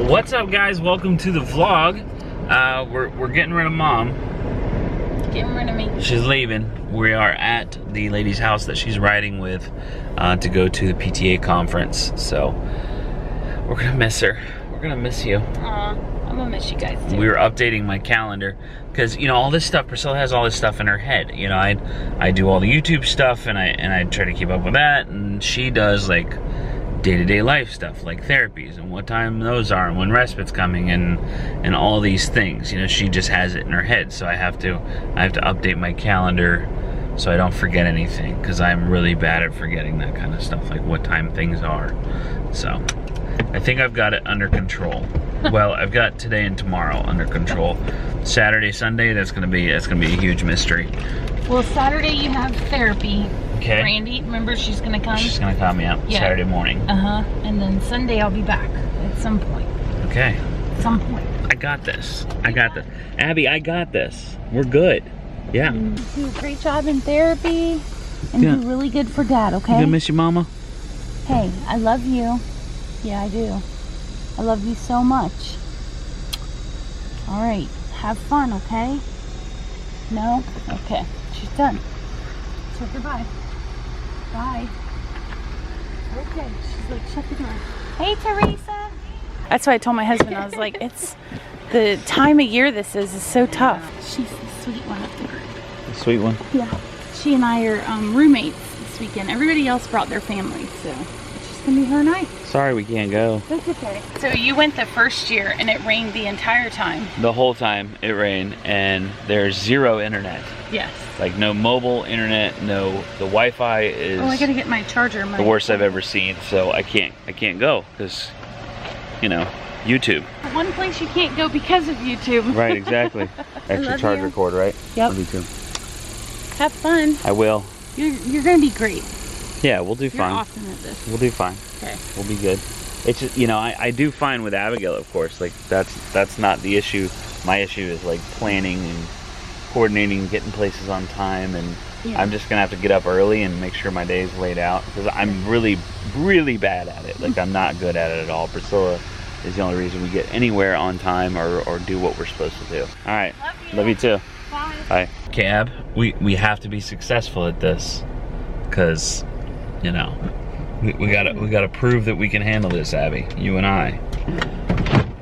What's up, guys? Welcome to the vlog. We're getting rid of Mom. Getting rid of me. She's leaving. We are at the lady's house that she's riding with to go to the PTA conference. So we're gonna miss her. We're gonna miss you. Aw, I'm gonna miss you guys too. We were updating my calendar because, you know, all this stuff, Priscilla has all this stuff in her head. You know, I do all the YouTube stuff and I try to keep up with that, and she does like day-to-day life stuff like therapies and what time those are and when respite's coming and all these things. You know, she just has it in her head, so I have to update my calendar so I don't forget anything, because I'm really bad at forgetting that kind of stuff, like what time things are. So I think I've got it under control. Well, I've got today and tomorrow under control. Saturday, Sunday, that's gonna be a huge mystery. Well, Saturday you have therapy. Okay. Randy, remember she's gonna come? She's gonna come, yeah. Saturday morning. And then Sunday I'll be back at some point. Okay. At some point. I got this. I got this. Abby, I got this. We're good. Yeah. You do a great job in therapy and do really good for Dad, okay? You gonna miss your mama? Hey, I love you. Yeah, I do. I love you so much. All right, have fun, okay? No? Okay, she's done. So goodbye. Bye. Okay, she's like, shut the door. Hey, Teresa. That's why I told my husband, I was like, it's the time of year this is so tough. She's the sweet one up there. The sweet one? Yeah. She and I are roommates this weekend. Everybody else brought their families, so it's just gonna be her night. Sorry we can't go. That's okay. So you went the first year and it rained the entire time? The whole time it rained, and there's zero internet. Yes. Like no mobile internet, the Wi-Fi is I gotta get my charger. the worst I've ever seen, so I can't go because, you know, YouTube. One place you can't go because of YouTube. Right, exactly. Extra charger cord, right? Yep. Love you too. Have fun. I will. You're gonna be great. Yeah, we'll do You're fine. awesome at this. We'll do fine. Okay. We'll be good. It's just, you know, I do fine with Abigail, of course. Like that's not the issue. My issue is like planning and coordinating, getting places on time, and I'm just gonna have to get up early and make sure my day's laid out, because I'm really bad at it. Like I'm not good at it at all. Priscilla is the only reason we get anywhere on time or do what we're supposed to do. All right. Love you too. Bye. Bye. Okay, Ab, we have to be successful at this, because, you know, we gotta prove that we can handle this, Abby. You and I.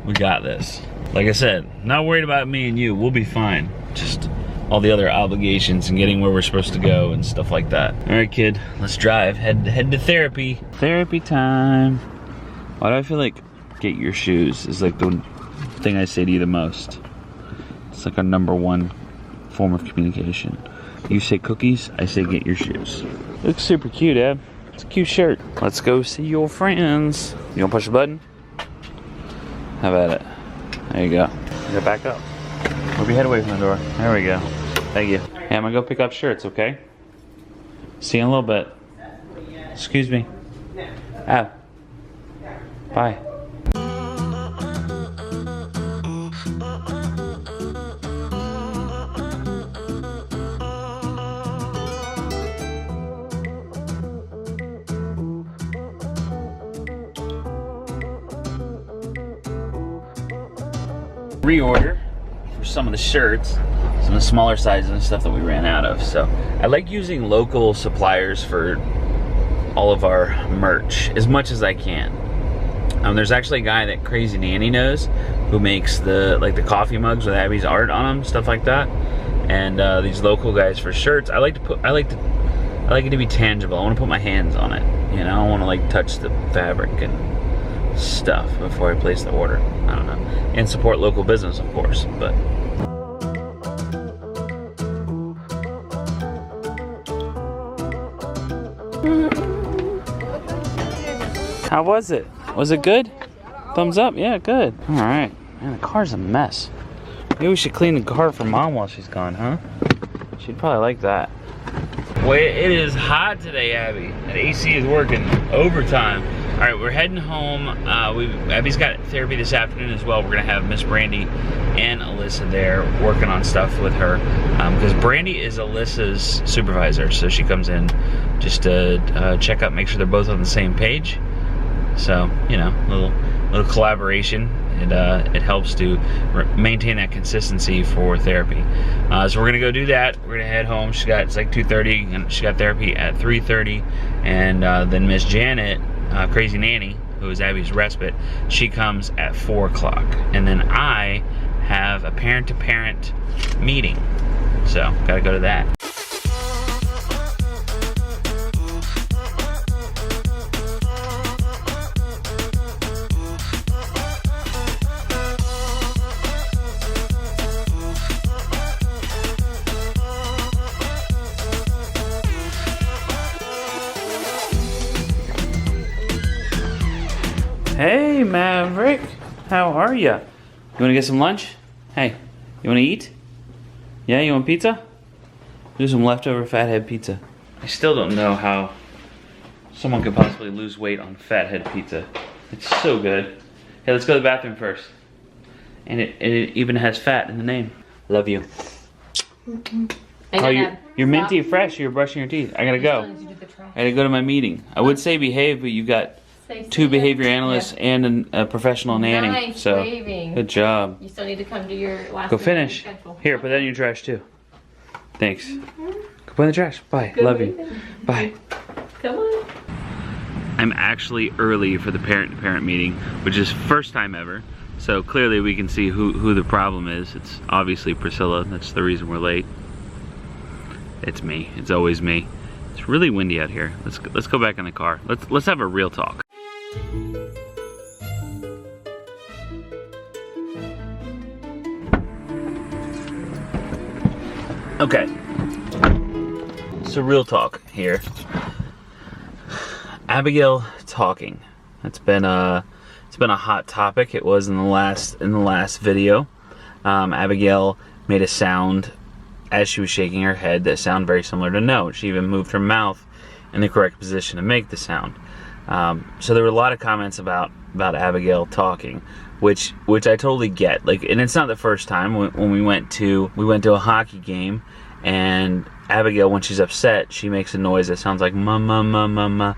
We got this. Like I said, not worried about me and you. We'll be fine. Just all the other obligations and getting where we're supposed to go and stuff like that. All right, kid, let's drive. Head to therapy. Therapy time. Why do I feel like get your shoes is like the thing I say to you the most? It's like our #1 form of communication. You say cookies, I say get your shoes. Looks super cute, Ab. It's a cute shirt. Let's go see your friends. You wanna push the button? How about it? There you go. Go back up. Move your head away from the door. There we go. Thank you. Hey, I'm gonna go pick up shirts, okay? See you in a little bit. Excuse me. Ab. Bye. Reorder for some of the shirts, some of the smaller sizes and stuff that we ran out of. So I like using local suppliers for all of our merch as much as I can. There's actually a guy that Crazy Nanny knows who makes the coffee mugs with Abby's art on them, stuff like that. And these local guys for shirts, I like it to be tangible. I want to put my hands on it. You know, I want to like touch the fabric and stuff before I place the order. I don't know. And support local business, of course, but how was it? Was it good? Thumbs up? Yeah, good. All right. Man, the car's a mess. Maybe we should clean the car for Mom while she's gone, huh? She'd probably like that. Well, it is hot today, Abby. And AC is working overtime. All right, we're heading home. Abby's got therapy this afternoon as well. We're gonna have Miss Brandy and Alyssa there working on stuff with her, because Brandy is Alyssa's supervisor, so she comes in just to check up, make sure they're both on the same page. So, you know, a little collaboration It helps to maintain that consistency for therapy. So we're gonna go do that. We're gonna head home. It's like 2:30, and she got therapy at 3:30, and then Miss Janet, Crazy Nanny, who is Abbie's respite, she comes at 4 o'clock, and then I have a parent-to-parent meeting, so gotta go to that. Hey, Maverick, how are ya? You wanna get some lunch? Hey, you wanna eat? Yeah, you want pizza? Do some leftover fathead pizza. I still don't know how someone could possibly lose weight on fathead pizza. It's so good. Hey, let's go to the bathroom first. And it even has fat in the name. Love you. Oh, you're minty fresh. You're brushing your teeth. I gotta go. I gotta go to my meeting. I would say behave, but you got 2 behavior analysts and a professional nanny. Nice, so waving. Good job. You still need to come to your last. Go finish. schedule. Here, put that in your trash too. Thanks. Go put in the trash. Bye. Good Love you. waving. Bye. Come on. I'm actually early for the parent-to-parent meeting, which is first time ever. So clearly we can see who the problem is. It's obviously Priscilla. That's the reason we're late. It's me. It's always me. It's really windy out here. Let's go back in the car. Let's have a real talk. Okay. So real talk here. Abigail Talking. It's been a hot topic. It was in the last video. Abigail made a sound as she was shaking her head that sounded very similar to no. She even moved her mouth in the correct position to make the sound. So there were a lot of comments about Abigail talking, which I totally get. Like, and it's not the first time. When we went to a hockey game, and Abigail, when she's upset, she makes a noise that sounds like ma ma ma ma ma,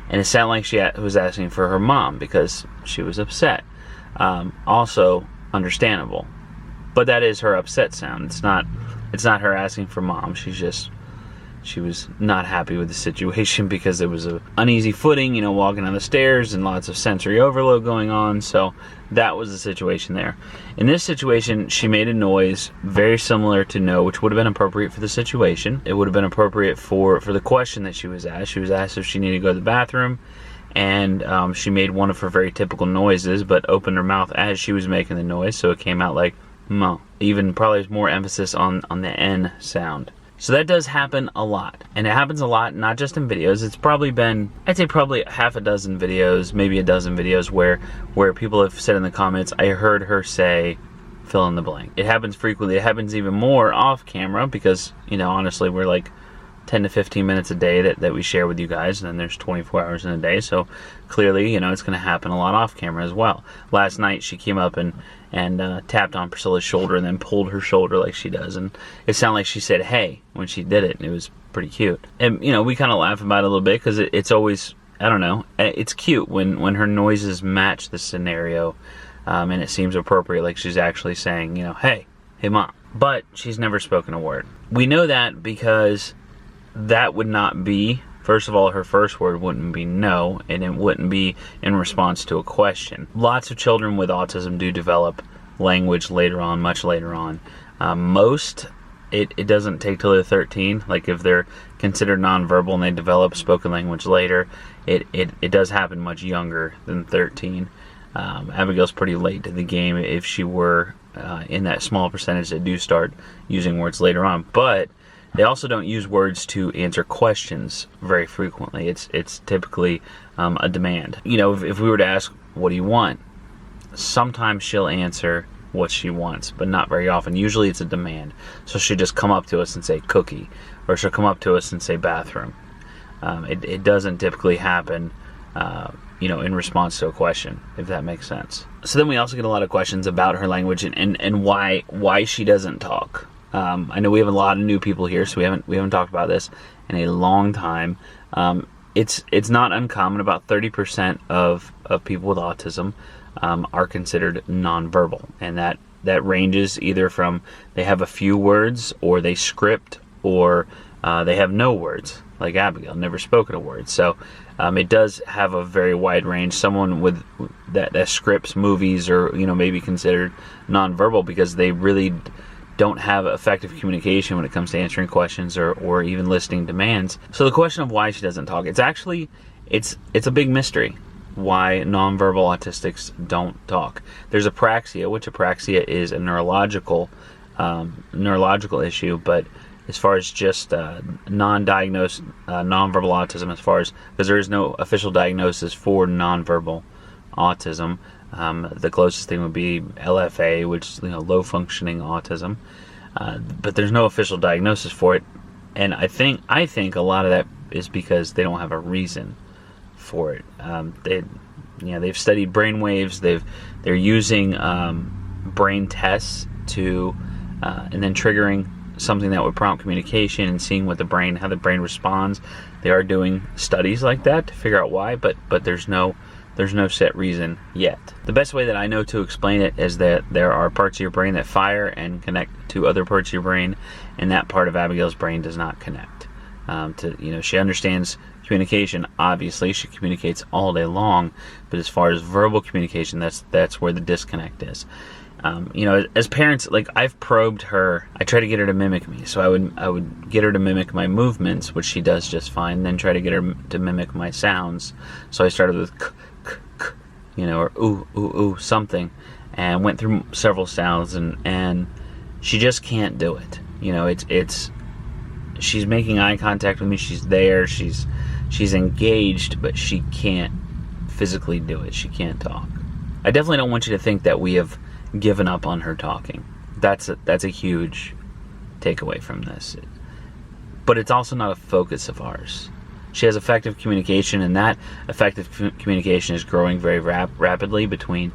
and it sounded like she was asking for her mom because she was upset. Also understandable, but that is her upset sound. It's not her asking for mom. She was not happy with the situation because there was an uneasy footing, walking down the stairs and lots of sensory overload going on. So that was the situation there. In this situation, she made a noise very similar to no, which would have been appropriate for the situation. It would have been appropriate for the question that she was asked. She was asked if she needed to go to the bathroom, and she made one of her very typical noises, but opened her mouth as she was making the noise, so it came out like mo. Even probably more emphasis on the N sound. So that does happen a lot, and it happens a lot not just in videos. It's probably been, I'd say probably half a dozen videos, maybe a dozen videos where people have said in the comments, I heard her say fill in the blank. It happens frequently. It happens even more off camera because, honestly, we're like 10 to 15 minutes a day that we share with you guys, and then there's 24 hours in a day, so clearly, it's going to happen a lot off camera as well. Last night she came up and tapped on Priscilla's shoulder and then pulled her shoulder like she does, and it sounded like she said hey when she did it, and it was pretty cute. And we kind of laugh about it a little bit because it's always, I don't know, it's cute when her noises match the scenario, and it seems appropriate, like she's actually saying, hey mom. But she's never spoken a word. We know that because that would not be, first of all, her first word wouldn't be no, and it wouldn't be in response to a question. Lots of children with autism do develop language later on, much later on. Most, it doesn't take till they're 13. Like if they're considered nonverbal and they develop spoken language later, it does happen much younger than 13. Abigail's pretty late to the game if she were in that small percentage that do start using words later on. But they also don't use words to answer questions very frequently. It's typically a demand. If we were to ask, what do you want? Sometimes she'll answer what she wants, but not very often. Usually it's a demand. So she'll just come up to us and say cookie, or she'll come up to us and say bathroom. It doesn't typically happen in response to a question, if that makes sense. So then we also get a lot of questions about her language and why she doesn't talk. I know we have a lot of new people here, so we haven't talked about this in a long time. It's not uncommon. About 30% of people with autism are considered nonverbal, and that ranges either from they have a few words, or they script, or they have no words, like Abigail, never spoken a word. So it does have a very wide range. Someone with that scripts movies, or maybe considered nonverbal because they really don't have effective communication when it comes to answering questions or even listing demands. So the question of why she doesn't talk, it's a big mystery why nonverbal autistics don't talk. There's apraxia, which apraxia is a neurological issue, but as far as just non-diagnosed nonverbal autism, because there is no official diagnosis for nonverbal autism, the closest thing would be LFA, which is low functioning autism, but there's no official diagnosis for it, and I think a lot of that is because they don't have a reason for it. They've studied brain waves. They're using brain tests to and then triggering something that would prompt communication and seeing how the brain responds. They are doing studies like that to figure out why, but there's no set reason yet. The best way that I know to explain it is that there are parts of your brain that fire and connect to other parts of your brain, and that part of Abigail's brain does not connect. She understands communication. Obviously, she communicates all day long, but as far as verbal communication, that's where the disconnect is. As parents, I've probed her. I try to get her to mimic me. So I would get her to mimic my movements, which she does just fine, then try to get her to mimic my sounds. So I started with k, k, k, or ooh, ooh, ooh, something, and went through several sounds, and she just can't do it. It's she's making eye contact with me, she's there, she's engaged, but she can't physically do it. She can't talk. I definitely don't want you to think that we have given up on her talking. That's a huge takeaway from this. But it's also not a focus of ours. She has effective communication, and that effective communication is growing very rapidly between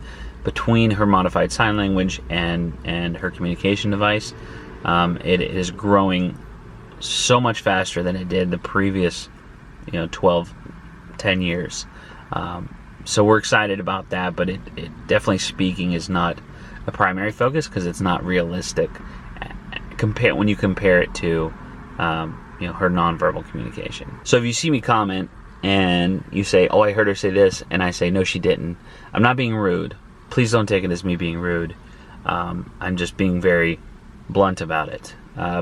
her modified sign language and her communication device. It is growing so much faster than it did the previous 10 years. So we're excited about that, but it definitely, speaking is not a primary focus because it's not realistic when you compare it to her nonverbal communication. So if you see me comment and you say, "Oh, I heard her say this," and I say, "No, she didn't," I'm not being rude. Please don't take it as me being rude. I'm just being very blunt about it,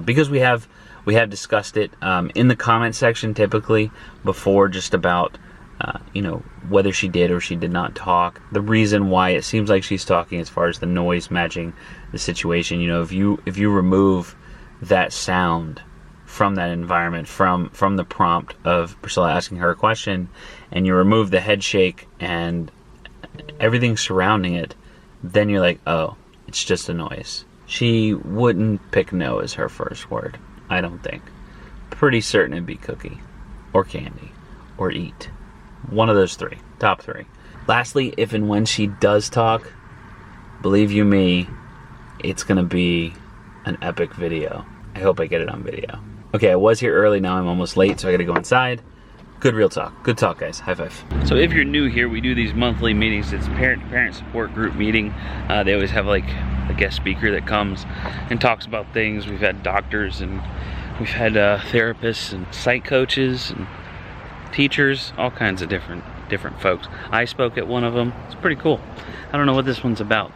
because we have discussed it in the comment section typically before, just about whether she did or she did not talk. The reason why it seems like she's talking, as far as the noise matching the situation, if you remove that sound from that environment, from the prompt of Priscilla asking her a question, and you remove the head shake and everything surrounding it, then you're like, oh, it's just a noise. She wouldn't pick no as her first word, I don't think. Pretty certain it'd be cookie or candy or eat. One of those three, top three. Lastly, if and when she does talk, believe you me, it's gonna be an epic video. I hope I get it on video. Okay, I was here early, now I'm almost late, so I gotta go inside. Good real talk. Good talk, guys. High five. So if you're new here, we do these monthly meetings. It's parent support group meeting. They always have like a guest speaker that comes and talks about things. We've had doctors, and we've had therapists and psych coaches and teachers, all kinds of different folks. I spoke at one of them. It's pretty cool. I don't know what this one's about.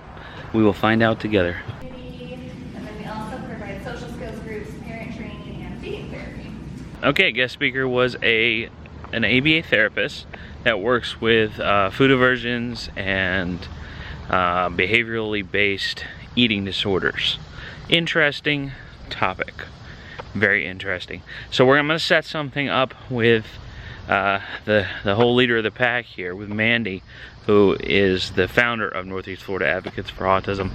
We will find out together. And then we also provide social skills groups, parent training, and feeding therapy. Okay, guest speaker was an ABA therapist that works with food aversions and behaviorally based eating disorders. Interesting topic. Very interesting. So I'm going to set something up with the whole leader of the pack here, with Mandy, who is the founder of Northeast Florida Advocates for Autism.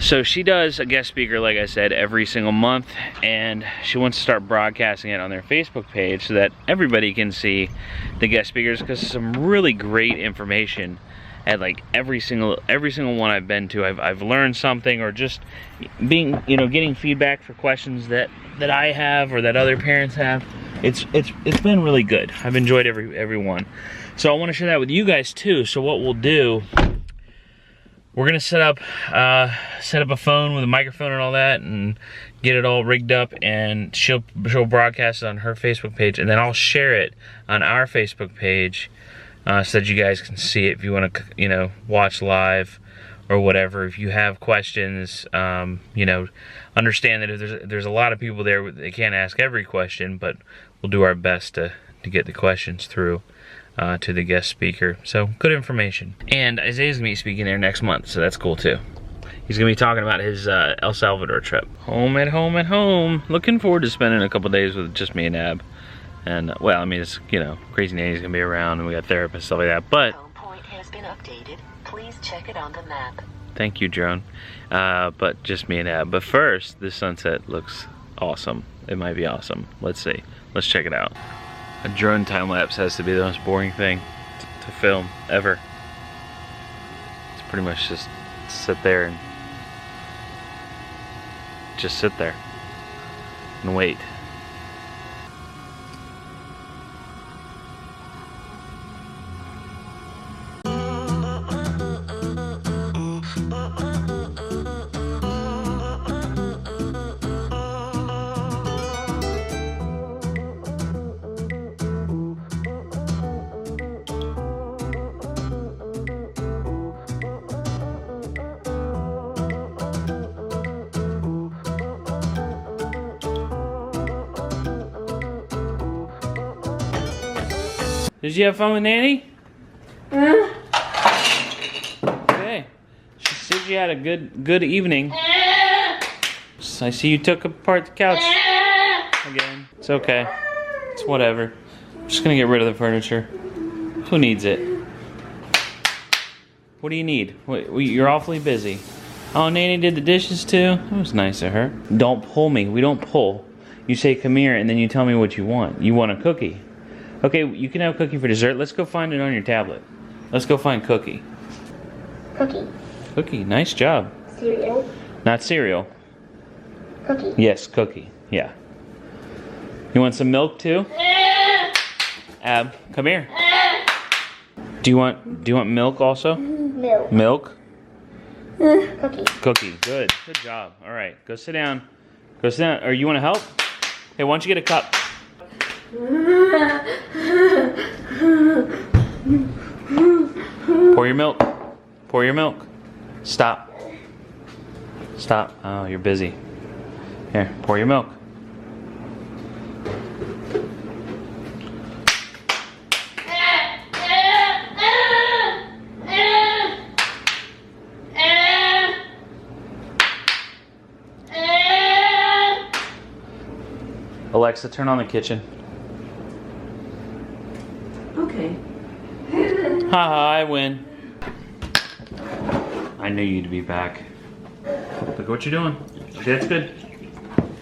So she does a guest speaker, like I said, every single month, and she wants to start broadcasting it on their Facebook page so that everybody can see the guest speakers, because there's some really great information at like every single one I've been to. I've learned something, or just getting feedback for questions that I have or that other parents have. It's been really good. I've enjoyed every one. So I want to share that with you guys too. So what we'll do we're gonna set up a phone with a microphone and all that, and get it all rigged up, and she'll broadcast it on her Facebook page, and then I'll share it on our Facebook page so that you guys can see it if you want to, you know, watch live or whatever. If you have questions, you know, understand that if there's a lot of people there, they can't ask every question, but we'll do our best to get the questions through to the guest speaker. So good information. And Isaiah's gonna be speaking there next month, so that's cool too. He's gonna be talking about his El Salvador trip. Home at home at home. Looking forward to spending a couple days with just me and Ab. And well, I mean, it's, you know, Crazy Nanny's gonna be around, and we got therapists, stuff like that. But home point has been updated. Please check it on the map. thank you, drone. But just me and Ab. But first, this sunset looks awesome. It might be awesome. Let's see. Let's check it out. A drone time lapse has to be the most boring thing to film ever. It's pretty much just sit there and just sit there and wait. Did you have fun with Nanny? Okay. She said you had a good evening. So I see you took apart the couch again. It's okay. It's whatever. I'm just gonna get rid of the furniture. Who needs it? What do you need? You're awfully busy. Oh, Nanny did the dishes too? That was nice of her. Don't pull me. We don't pull. You say come here and then you tell me what you want. You want a cookie. Okay, you can have cookie for dessert. Let's go find it on your tablet. Let's go find cookie. Cookie. Cookie, nice job. Cereal. Not cereal. Cookie. Yes, cookie, yeah. You want some milk too? Ab, come here. Do you want milk also? Milk. Milk? Cookie. Cookie, good job. All right, go sit down. Go sit down, or you want to help? Hey, why don't you get a cup? Pour your milk. Pour your milk. Stop. Stop. Oh, you're busy. Here, pour your milk. Alexa, turn on the kitchen. Okay. Haha, I win. I knew you'd be back. Look at what you're doing. Okay, that's good.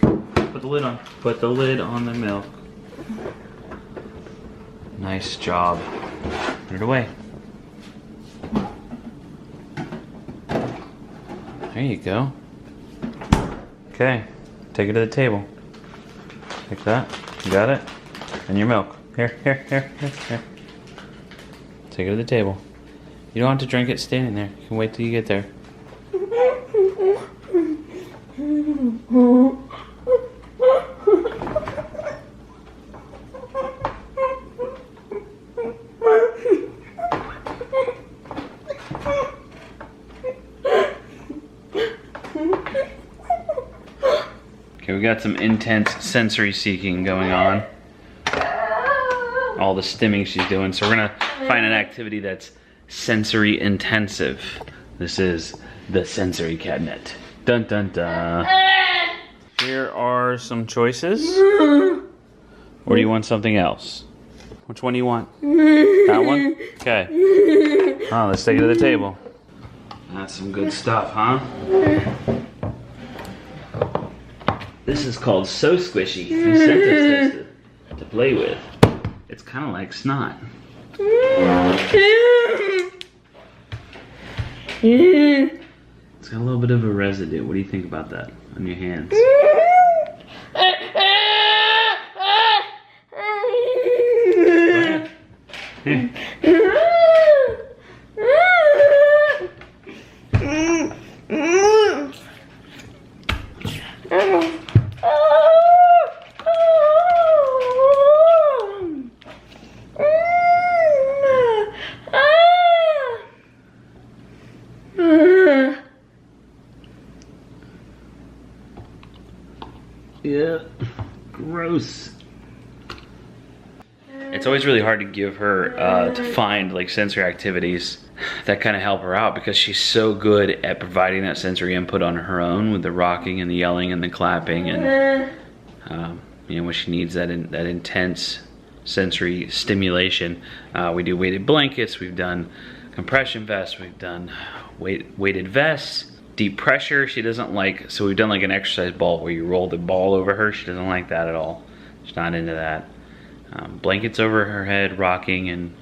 Put the lid on. Put the lid on the milk. Nice job. Put it away. There you go. Okay, take it to the table. Take that. You got it? And your milk. Here. Take it to the table. You don't have to drink it standing there. You can wait till you get there. Okay, we got some intense sensory seeking going on. All the stimming she's doing. So we're gonna find an activity that's sensory intensive. This is the sensory cabinet. Dun dun dun. Here are some choices. Or do you want something else? Which one do you want? That one? Okay. Oh, let's take it to the table. That's some good stuff, huh? This is called So Squishy. They sent us this to play with. It's kind of like snot. It's got a little bit of a residue. What do you think about that on your hands? Here. Ugh. Gross. It's always really hard to give her, to find like sensory activities that kind of help her out because she's so good at providing that sensory input on her own with the rocking and the yelling and the clapping and, you know, when she needs that intense sensory stimulation. We do weighted blankets, we've done compression vests, we've done weighted vests, deep pressure. She doesn't like, so we've done like an exercise ball where you roll the ball over her. She doesn't like that at all. She's not into that. Blankets over her head, rocking and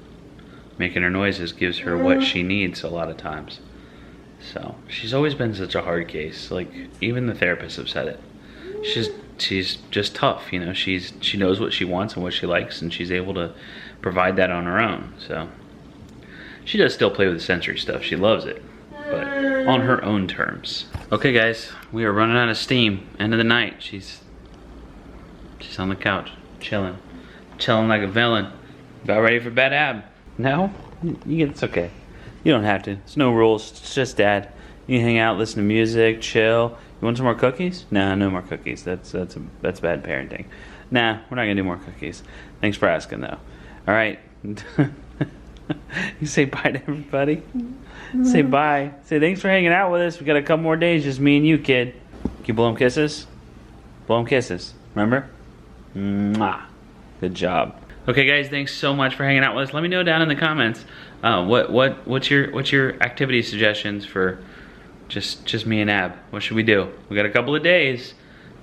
making her noises gives her what she needs a lot of times. So she's always been such a hard case. Like even the therapists have said it. She's just tough, you know. She knows what she wants and what she likes, and she's able to provide that on her own. So she does still play with the sensory stuff. She loves it, but on her own terms. Okay, guys, we are running out of steam. End of the night. She's on the couch, chilling like a villain. About ready for bed, Ab? No? It's okay. You don't have to. There's no rules. It's just Dad. You hang out, listen to music, chill. You want some more cookies? Nah, no more cookies. That's bad parenting. Nah, we're not gonna do more cookies. Thanks for asking, though. All right. You say bye to everybody. Say bye. Say thanks for hanging out with us. We got a couple more days, just me and you, kid. Can you blow him kisses? Blow him kisses. Remember? Mwah. Good job. Okay, guys, thanks so much for hanging out with us. Let me know down in the comments what's your activity suggestions for just me and Ab. What should we do? We got a couple of days,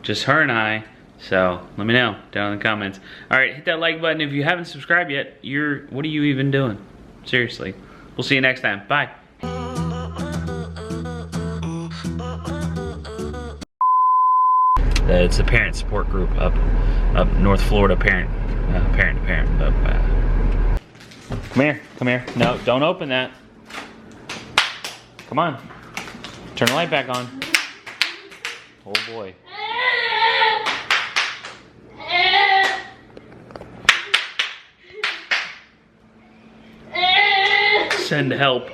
just her and I. So let me know down in the comments. All right, hit that like button if you haven't subscribed yet. What are you even doing? Seriously. We'll see you next time. Bye. It's a parent support group up North Florida, parent to parent. Come here. No, don't open that. Come on. Turn the light back on. Oh boy. Send help.